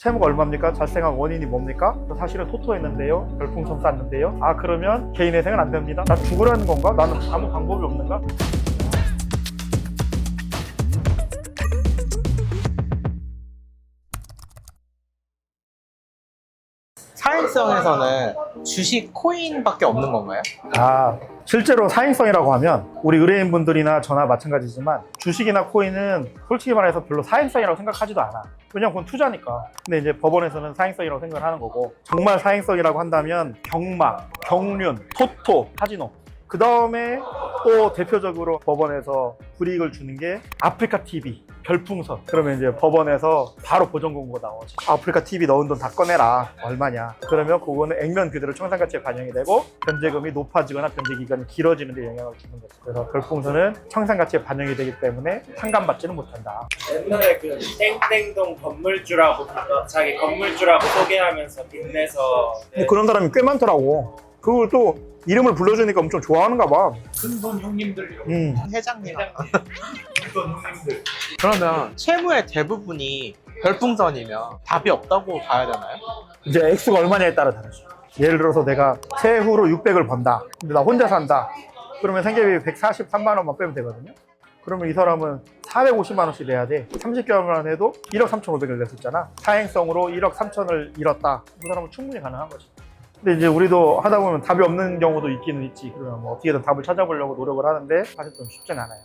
채무가 얼마입니까? 자생한 원인이 뭡니까? 사실은 토토했는데요. 별풍선 쌌는데요. 아, 그러면 개인회생은 안 됩니다. 나 죽으라는 건가? 나는 아무 방법이 없는가? 사행성에서는 주식, 코인밖에 없는 건가요? 아, 실제로 사행성이라고 하면 우리 의뢰인분들이나 저나 마찬가지지만 주식이나 코인은 솔직히 말해서 별로 사행성이라고 생각하지도 않아. 왜냐면 그건 투자니까. 근데 이제 법원에서는 사행성이라고 생각을 하는 거고, 정말 사행성이라고 한다면 경마, 경륜, 토토, 카지노, 그 다음에 또 대표적으로 법원에서 불이익을 주는 게 아프리카 TV, 별풍선. 그러면 이제 법원에서 바로 보전 공고가 나오지. 아프리카 TV 넣은 돈 다 꺼내라. 얼마냐. 그러면 그거는 액면 그대로 청산가치에 반영이 되고 변제금이 높아지거나 변제 기간이 길어지는 데 영향을 주는 거죠. 그래서 별풍선은 청산가치에 반영이 되기 때문에 상감받지는 못한다. 옛날에 그 땡땡동 건물주라고 자기 건물주라고 소개하면서 빚내서 근데 그런 사람이 꽤 많더라고. 그걸 또 이름을 불러주니까 엄청 좋아하는가 봐. 큰돈 형님들이라고. 회장님. 큰돈 형님들. 그러면 채무의 대부분이 별풍선이면 답이 없다고 봐야 되나요? 이제 액수가 얼마냐에 따라 다르죠. 예를 들어서 내가 세후로 600을 번다. 근데 나 혼자 산다. 그러면 생계비 143만 원만 빼면 되거든요. 그러면 이 사람은 450만 원씩 내야 돼. 30개월만 해도 1억 3,500을 냈었잖아. 사행성으로 1억 3천을 잃었다. 그 사람은 충분히 가능한 거지. 근데 이제 우리도 하다 보면 답이 없는 경우도 있기는 있지. 그러면 뭐 어떻게든 답을 찾아보려고 노력을 하는데 사실 좀 쉽진 않아요.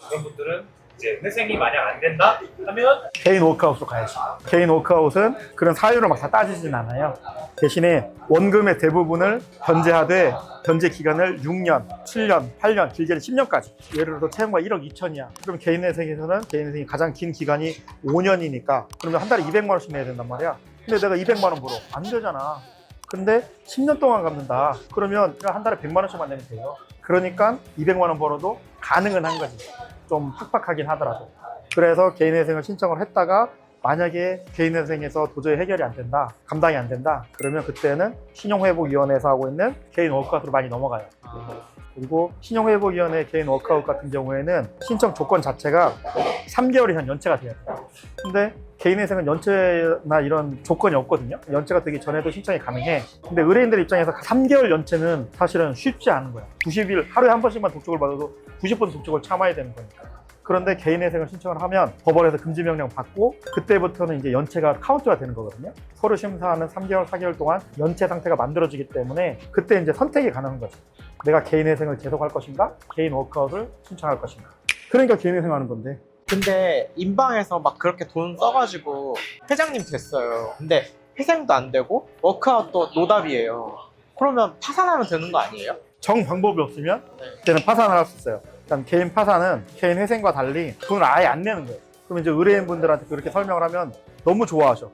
그런 분들은 이제 회생이 만약 안 된다 하면 개인 워크아웃으로 가야지. 개인 워크아웃은 그런 사유를 막 다 따지진 않아요. 대신에 원금의 대부분을 변제하되 변제 기간을 6년, 7년, 8년, 길게는 10년까지. 예를 들어서 채무가 1억 2천이야. 그럼 개인회생에서는 개인회생이 가장 긴 기간이 5년이니까 그러면 한 달에 200만 원씩 내야 된단 말이야. 근데 내가 200만 원 벌어. 안 되잖아. 근데 10년 동안 갚는다. 그러면 한 달에 100만 원씩만 내면 돼요. 그러니까 200만 원 벌어도 가능은 한 거지. 좀 팍팍하긴 하더라도. 그래서 개인회생을 신청을 했다가 만약에 개인회생에서 도저히 해결이 안 된다, 감당이 안 된다, 그러면 그때는 신용회복위원회에서 하고 있는 개인 워크아웃으로 많이 넘어가요. 그리고 신용회복위원회 개인 워크아웃 같은 경우에는 신청 조건 자체가 3개월 이상 연체가 돼야 돼요. 근데 개인회생은 연체나 이런 조건이 없거든요. 연체가 되기 전에도 신청이 가능해. 근데 의뢰인들 입장에서 3개월 연체는 사실은 쉽지 않은 거야. 90일, 하루에 한 번씩만 독촉을 받아도 90번 독촉을 참아야 되는 거니까. 그런데 개인회생을 신청을 하면 법원에서 금지명령 받고 그때부터는 이제 연체가 카운트가 되는 거거든요. 서류 심사하는 3개월, 4개월 동안 연체 상태가 만들어지기 때문에 그때 이제 선택이 가능한 거죠. 내가 개인회생을 계속할 것인가? 개인 워크아웃을 신청할 것인가? 그러니까 개인회생 하는 건데. 근데 인방에서 막 그렇게 돈 써가지고 회장님 됐어요. 근데 회생도 안 되고 워크아웃도 노답이에요. 그러면 파산하면 되는 거 아니에요? 정 방법이 없으면 그때는 파산을 할 수 있어요. 일단 개인 파산은 개인 회생과 달리 돈을 아예 안 내는 거예요. 그럼 이제 의뢰인분들한테 그렇게 설명을 하면 너무 좋아하셔.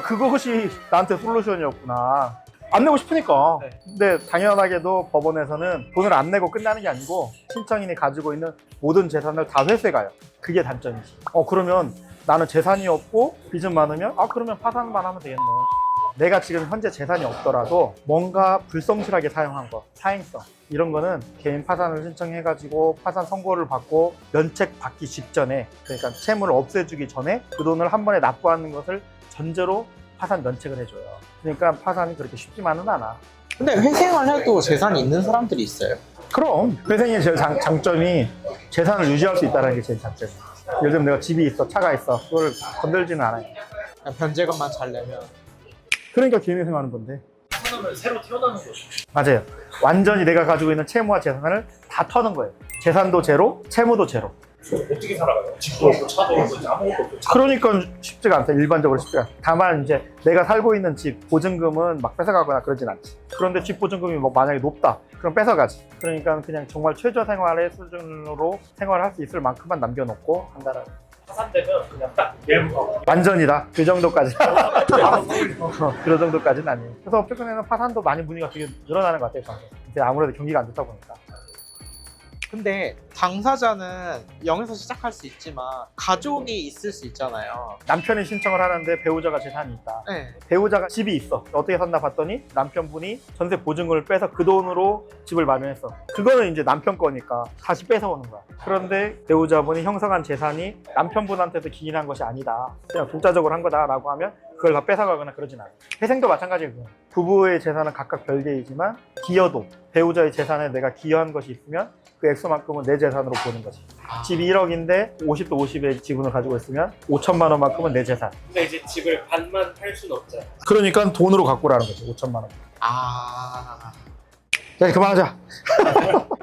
그것이 나한테 솔루션이었구나. 안 내고 싶으니까. 네. 근데 당연하게도 법원에서는 돈을 안 내고 끝나는 게 아니고 신청인이 가지고 있는 모든 재산을 다 회수해가요. 그게 단점이지. 그러면 나는 재산이 없고 빚은 많으면 그러면 파산만 하면 되겠네. 내가 지금 현재 재산이 없더라도 뭔가 불성실하게 사용한 거, 사행성 이런 거는 개인 파산을 신청해가지고 파산 선고를 받고 면책 받기 직전에, 그러니까 채무를 없애주기 전에 그 돈을 한 번에 납부하는 것을 전제로 파산 면책을 해줘요. 그러니까 파산이 그렇게 쉽지만은 않아. 근데 회생을 해도 재산이 있는 사람들이 있어요? 그럼 회생의 제일 장점이 재산을 유지할 수 있다는 게 제일 장점이에요. 예를 들면 내가 집이 있어, 차가 있어, 그걸 건들지는 않아요. 그냥 변제금만 잘 내면. 그러니까 개인회생 하는 건데. 파산하면 새로 태어나는 거죠. 맞아요. 완전히 내가 가지고 있는 채무와 재산을 다 터는 거예요. 재산도 제로, 채무도 제로. 어떻게 살아가요? 집도 없고 차도 없고 아무것도 없고. 그러니까 쉽지가 않다. 일반적으로 쉽지가 않다. 다만 이제 내가 살고 있는 집 보증금은 막 뺏어가거나 그러진 않지. 그런데 집 보증금이 뭐 만약에 높다. 그럼 뺏어가지. 그러니까 그냥 정말 최저 생활의 수준으로 생활할 수 있을 만큼만 남겨놓고 한다는. 파산되면 그냥 딱 내부 완전이다. 그 정도까지. 그런 정도까지는 아니에요. 그래서 업체권에는 파산도 많이 문의가 되게 늘어나는 것 같아요. 이제 아무래도 경기가 안 좋다 보니까. 근데 당사자는 0에서 시작할 수 있지만 가족이 있을 수 있잖아요. 남편이 신청을 하는데 배우자가 재산이 있다. 네. 배우자가 집이 있어. 어떻게 샀나 봤더니 남편분이 전세 보증금을 빼서 그 돈으로 집을 마련했어. 그거는 이제 남편 거니까 다시 뺏어오는 거야. 그런데 배우자분이 형성한 재산이 남편분한테서 기인한 것이 아니다. 그냥 독자적으로 한 거다라고 하면 그걸 다 뺏어가거나 그러진 않아요. 회생도 마찬가지예요. 부부의 재산은 각각 별개이지만 기여도 배우자의 재산에 내가 기여한 것이 있으면 그 액수만큼은 내 재산으로 보는 거지. 집이 1억인데 50도 50의 지분을 가지고 있으면 5천만 원만큼은 내 재산. 근데 이제 집을 반만 팔 수는 없잖아. 그러니까 돈으로 갖고 라는 거지. 5천만 원. 아. 자, 이제 그만하자.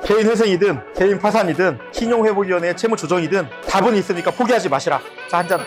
개인 회생이든 개인 파산이든 신용회복위원회의 채무조정이든 답은 있으니까 포기하지 마시라. 자, 한잔.